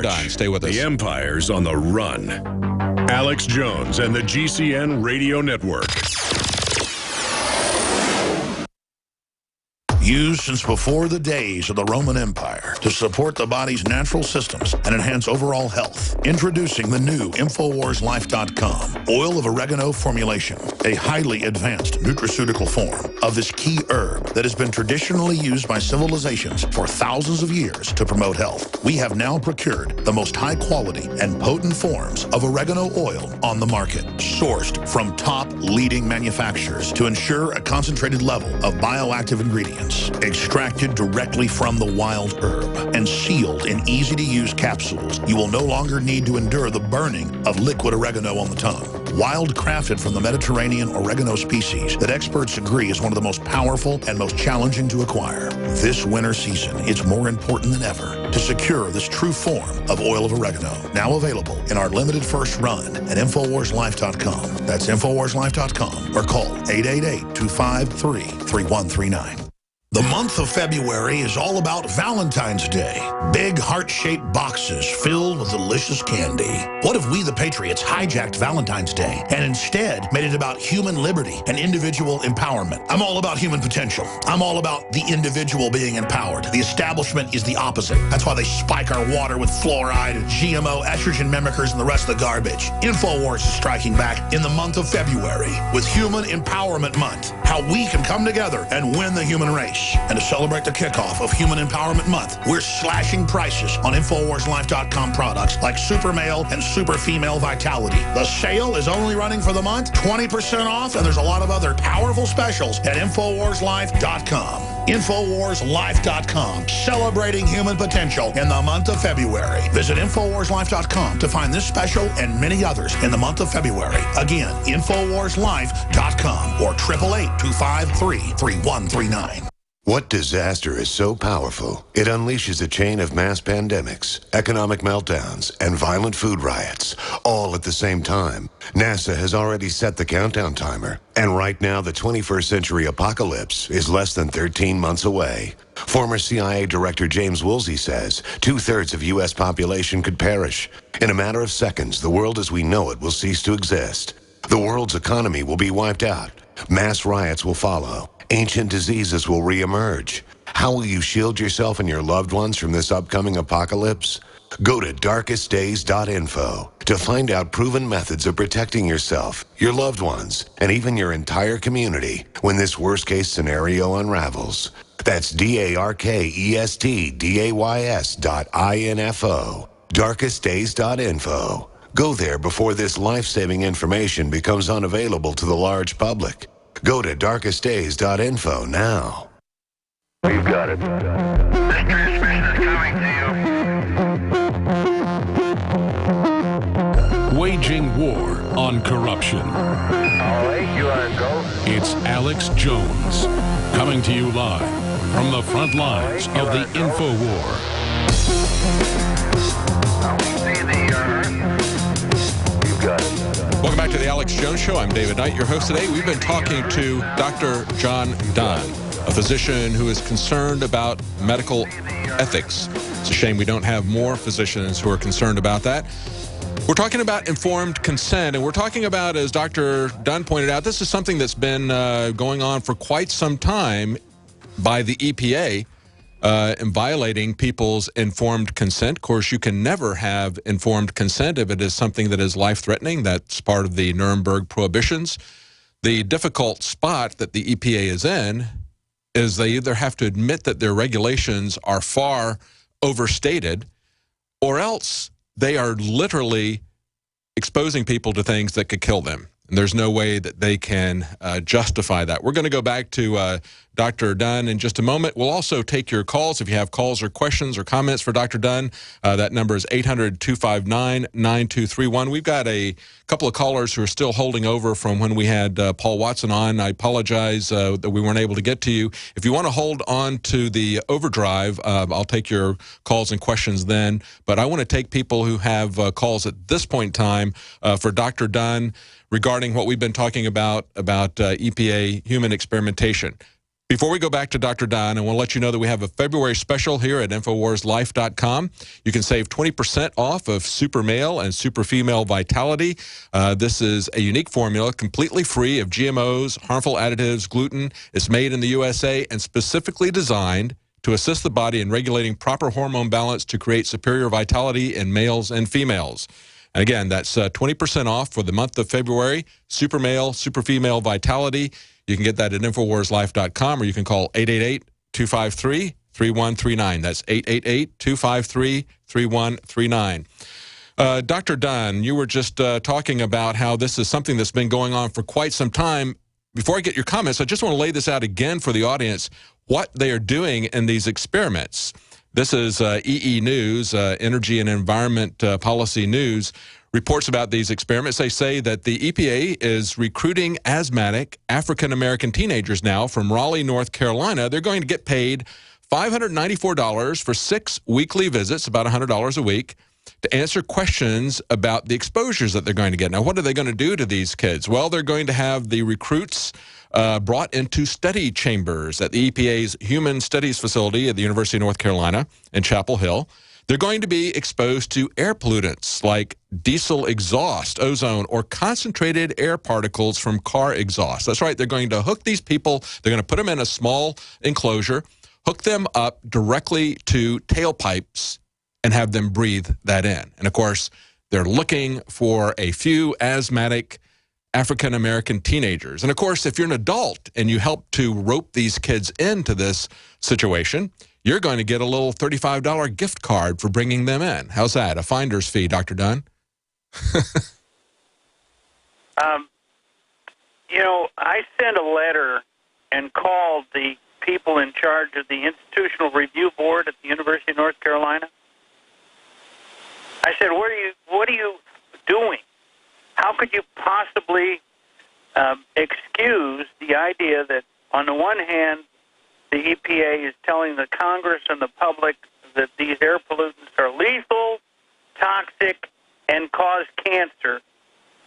Dunn. Stay with us. The Empire's on the run. Alex Jones and the GCN Radio Network. Used since before the days of the Roman Empire to support the body's natural systems and enhance overall health. Introducing the new InfoWarsLife.com oil of oregano formulation, a highly advanced nutraceutical form of this key herb that has been traditionally used by civilizations for thousands of years to promote health. We have now procured the most high quality and potent forms of oregano oil on the market, sourced from top leading manufacturers to ensure a concentrated level of bioactive ingredients. Extracted directly from the wild herb and sealed in easy-to-use capsules, you will no longer need to endure the burning of liquid oregano on the tongue. Wild crafted from the Mediterranean oregano species that experts agree is one of the most powerful and most challenging to acquire. This winter season, it's more important than ever to secure this true form of oil of oregano. Now available in our limited first run at InfoWarsLife.com. That's InfoWarsLife.com or call 888-253-3139. The month of February is all about Valentine's Day. Big heart-shaped boxes filled with delicious candy. What if we, the Patriots, hijacked Valentine's Day and instead made it about human liberty and individual empowerment? I'm all about human potential. I'm all about the individual being empowered. The establishment is the opposite. That's why they spike our water with fluoride and GMO, estrogen mimickers, and the rest of the garbage. InfoWars is striking back in the month of February with Human Empowerment Month. How we can come together and win the human race. And to celebrate the kickoff of Human Empowerment Month, we're slashing prices on InfoWarsLife.com products like Super Male and Super Female Vitality. The sale is only running for the month, 20% off, and there's a lot of other powerful specials at InfoWarsLife.com. InfoWarsLife.com, celebrating human potential in the month of February. Visit InfoWarsLife.com to find this special and many others in the month of February. Again, InfoWarsLife.com or 888-253-3139. What disaster is so powerful, it unleashes a chain of mass pandemics, economic meltdowns, and violent food riots, all at the same time? NASA has already set the countdown timer, and right now the 21st century apocalypse is less than 13 months away. Former CIA Director James Woolsey says 2/3 of U.S. population could perish. In a matter of seconds, the world as we know it will cease to exist. The world's economy will be wiped out. Mass riots will follow. Ancient diseases will reemerge. How will you shield yourself and your loved ones from this upcoming apocalypse? Go to darkestdays.info to find out proven methods of protecting yourself, your loved ones, and even your entire community when this worst-case scenario unravels. That's darkestdays.info. darkestdays.info. Go there before this life-saving information becomes unavailable to the large public. Go to darkestdays.info now. We've got it. This transmission is coming to you. Waging war on corruption. All right, you are go. It's Alex Jones coming to you live from the front lines of the InfoWar. You've got it. Welcome back to the Alex Jones Show. I'm David Knight, your host today. We've been talking to Dr. John Dunn, a physician who is concerned about medical ethics. It's a shame we don't have more physicians who are concerned about that. We're talking about informed consent, and we're talking about, as Dr. Dunn pointed out, this is something that's been going on for quite some time by the EPA. In violating people's informed consent. Of course, you can never have informed consent if it is something that is life-threatening. That's part of the Nuremberg prohibitions. The difficult spot that the EPA is in is they either have to admit that their regulations are far overstated, or else they are literally exposing people to things that could kill them. And there's no way that they can justify that. We're going to go back to Dr. Dunn in just a moment. We'll also take your calls. If you have calls or questions or comments for Dr. Dunn, that number is 800-259-9231. We've got a couple of callers who are still holding over from when we had Paul Watson on. I apologize that we weren't able to get to you. If you want to hold on to the overdrive, I'll take your calls and questions then. But I want to take people who have calls at this point in time for Dr. Dunn regarding what we've been talking about EPA human experimentation. Before we go back to Dr. Don, I want to let you know that we have a February special here at InfoWarsLife.com. You can save 20% off of Super Male and Super Female Vitality. This is a unique formula, completely free of GMOs, harmful additives, gluten. It's made in the USA and specifically designed to assist the body in regulating proper hormone balance to create superior vitality in males and females. And again, that's 20% off for the month of February, Super Male, Super Female Vitality. You can get that at InfoWarsLife.com, or you can call 888-253-3139. That's 888-253-3139. Dr. Dunn, you were just talking about how this is something that's been going on for quite some time. Before I get your comments, I just want to lay this out again for the audience, what they are doing in these experiments. This is EE News, Energy and Environment Policy News, reports about these experiments. They say that the EPA is recruiting asthmatic African-American teenagers now from Raleigh, North Carolina. They're going to get paid $594 for 6 weekly visits, about $100 a week, to answer questions about the exposures that they're going to get. Now, what are they going to do to these kids? Well, they're going to have the recruits brought into study chambers at the EPA's Human Studies Facility at the University of North Carolina in Chapel Hill. They're going to be exposed to air pollutants like diesel exhaust, ozone, or concentrated air particles from car exhaust. That's right. They're going to hook these people. They're going to put them in a small enclosure, hook them up directly to tailpipes, and have them breathe that in. And, of course, they're looking for a few asthmatic African-American teenagers. And, of course, if you're an adult and you help to rope these kids into this situation, you're going to get a little $35 gift card for bringing them in. How's that? A finder's fee, Dr. Dunn? You know, I sent a letter and called the people in charge of the Institutional Review Board at the University of North Carolina. I said, what are you doing? How could you possibly excuse the idea that, on the one hand, the EPA is telling the Congress and the public that these air pollutants are lethal, toxic, and cause cancer,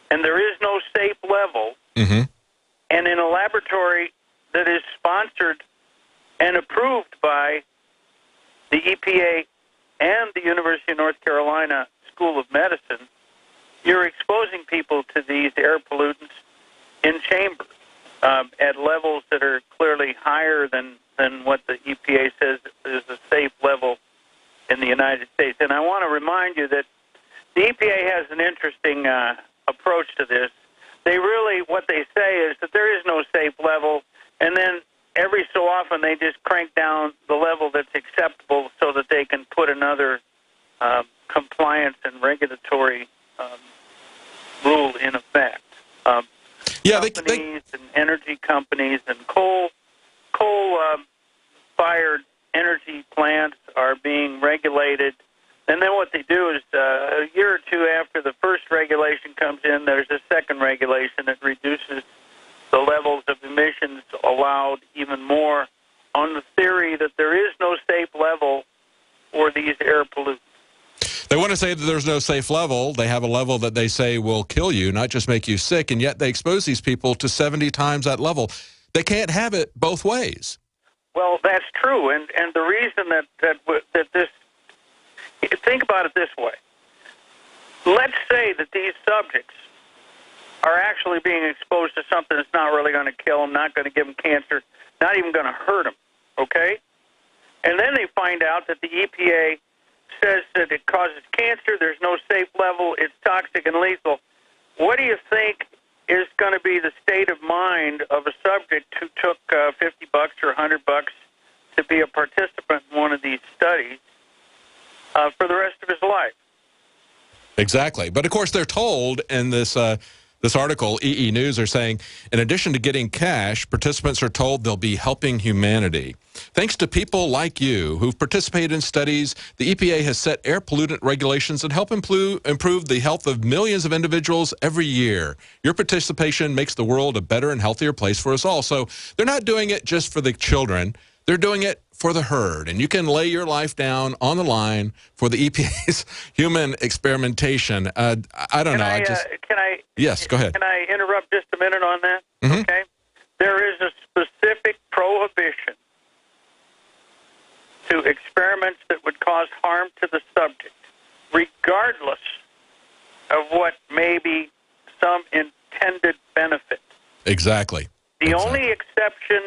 and there is no safe level, and in a laboratory that is sponsored and approved by the EPA and the University of North Carolina School of Medicine, you're exposing people to these air pollutants in chambers at levels that are clearly higher than what the EPA says is a safe level in the United States. And I want to remind you that the EPA has an interesting approach to this. They really, what they say is that there is no safe level, and then every so often they just crank down the level that's acceptable so that they can put another compliance and regulatory rule in effect. Companies and energy companies and coal-fired energy plants are being regulated. And then what they do is a year or two after the first regulation comes in, there's a second regulation that reduces the levels of emissions allowed even more on the theory that there is no safe level for these air pollutants. They want to say that there's no safe level. They have a level that they say will kill you, not just make you sick, and yet they expose these people to 70 times that level. They can't have it both ways. Well, that's true, and the reason that this, think about it this way. Let's say that these subjects are actually being exposed to something that's not really going to kill them, not going to give them cancer, not even going to hurt them, okay? And then they find out that the EPA says that it causes cancer, there's no safe level, it's toxic and lethal. What do you think is going to be the state of mind of a subject who took $50 or $100 to be a participant in one of these studies for the rest of his life? Exactly. But, of course, they're told in this this article, EE News, are saying, in addition to getting cash, participants are told they'll be helping humanity. Thanks to people like you who've participated in studies, the EPA has set air pollutant regulations that help improve the health of millions of individuals every year. Your participation makes the world a better and healthier place for us all. So they're not doing it just for the children. They're doing it for the herd. And you can lay your life down on the line for the EPA's human experimentation. I don't know. Yes, go ahead. Can I interrupt just a minute on that? Mm-hmm. Okay. there is a specific prohibition to experiments that would cause harm to the subject, regardless of what may be some intended benefit. Exactly. The only exception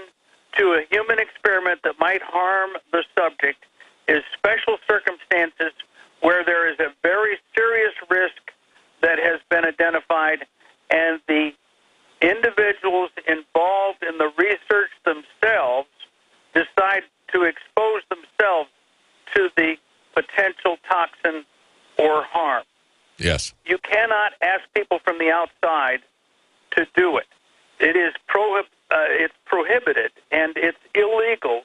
to a human experiment that might harm the subject is special circumstances where there is a very serious risk that has been identified, and the individuals involved in the research themselves decide to expose themselves to the potential toxin or harm. Yes. You cannot ask people from the outside to do it. It is it's prohibited, and it's illegal.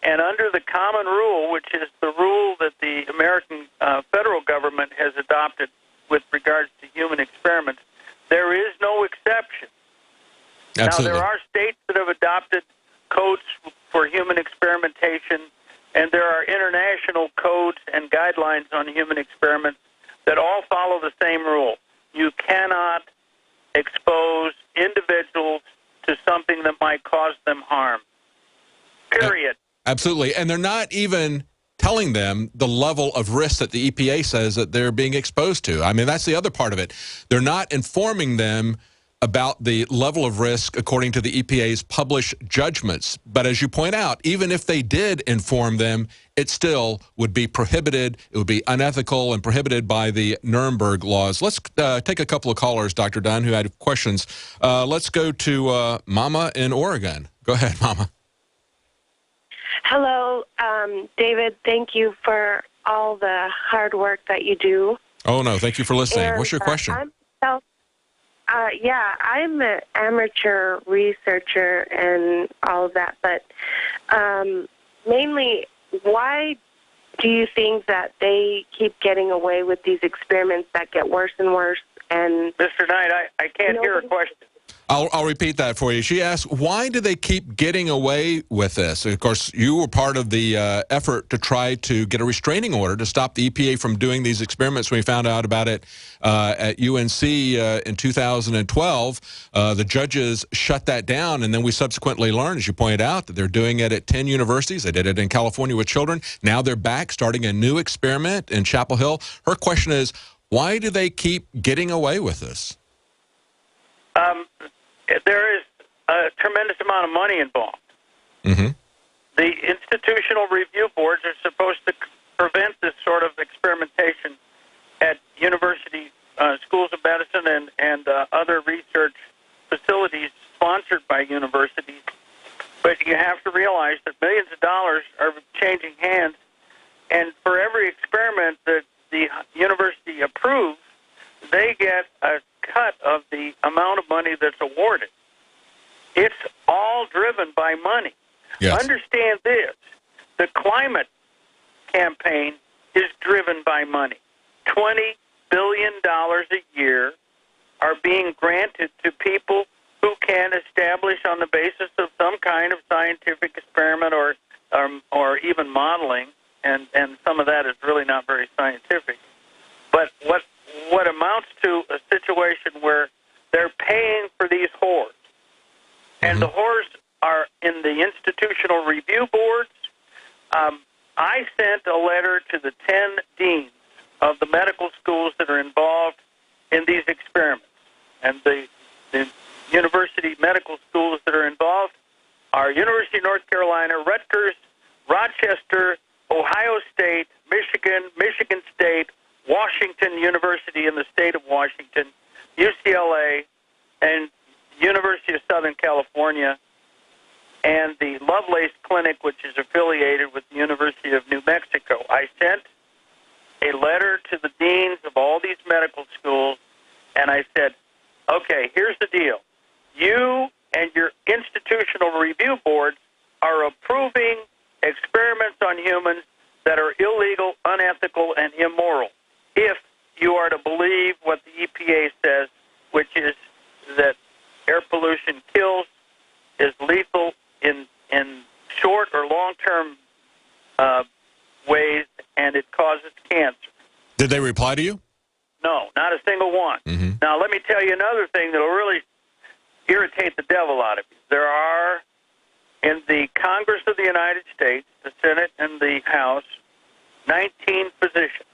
And under the common rule, which is the rule that the American federal government has adopted with regards to human experiments, there is no exception. Absolutely. Now, there are states that have adopted codes for human experimentation, and there are international codes and guidelines on human experiments that all follow the same rule. You cannot expose individuals to something that might cause them harm. Period. Absolutely. And they're not even telling them the level of risk that the EPA says that they're being exposed to. I mean, that's the other part of it. They're not informing them about the level of risk according to the EPA's published judgments. But as you point out, even if they did inform them, it still would be prohibited. It would be unethical and prohibited by the Nuremberg laws. Let's take a couple of callers, Dr. Dunn, who had questions. Let's go to Mama in Oregon. Go ahead, Mama. Hello, David. Thank you for all the hard work that you do. Oh, no. Thank you for listening. And, what's your question? I'm an amateur researcher and all of that, but mainly, why do you think that they keep getting away with these experiments that get worse and worse? And Mr. Knight, I can't hear a question. I'll repeat that for you. She asked, why do they keep getting away with this? Of course, you were part of the effort to try to get a restraining order to stop the EPA from doing these experiments. When we found out about it at UNC in 2012, the judges shut that down, and then we subsequently learned, as you pointed out, that they're doing it at 10 universities. They did it in California with children. Now they're back starting a new experiment in Chapel Hill. Her question is, why do they keep getting away with this? There is a tremendous amount of money involved. Mm-hmm. The institutional review boards are supposed to prevent this sort of experimentation at university schools of medicine and other research facilities sponsored by universities. But you have to realize that millions of dollars are changing hands, and for every experiment that the university approves, they get a cut of the amount of money that's awarded. It's all driven by money. Yes. Understand this. The climate campaign is driven by money. $20 billion a year are being granted to people who can establish on the basis of some kind of scientific experiment or even modeling, and some of that is really not very scientific. But what amounts to a situation where they're paying for these whores. And the whores are in the institutional review boards. I sent a letter to the 10 deans of the medical schools that are involved in these experiments. And the university medical schools that are involved are University of North Carolina, Rutgers, Rochester, Ohio State, Michigan, Michigan State, Washington University in the state of Washington, UCLA, and University of Southern California, and the Lovelace Clinic, which is affiliated with the University of New Mexico. I sent a letter to the deans of all these medical schools, and I said, okay, here's the deal. You and your institutional review boards are approving experiments on humans that are illegal, unethical, and immoral. If you are to believe what the EPA says, which is that air pollution kills, is lethal in short or long-term ways, and it causes cancer. Did they reply to you? No, not a single one. Mm-hmm. Now, let me tell you another thing that will really irritate the devil out of you. There are, in the Congress of the United States, the Senate and the House, 19 physicians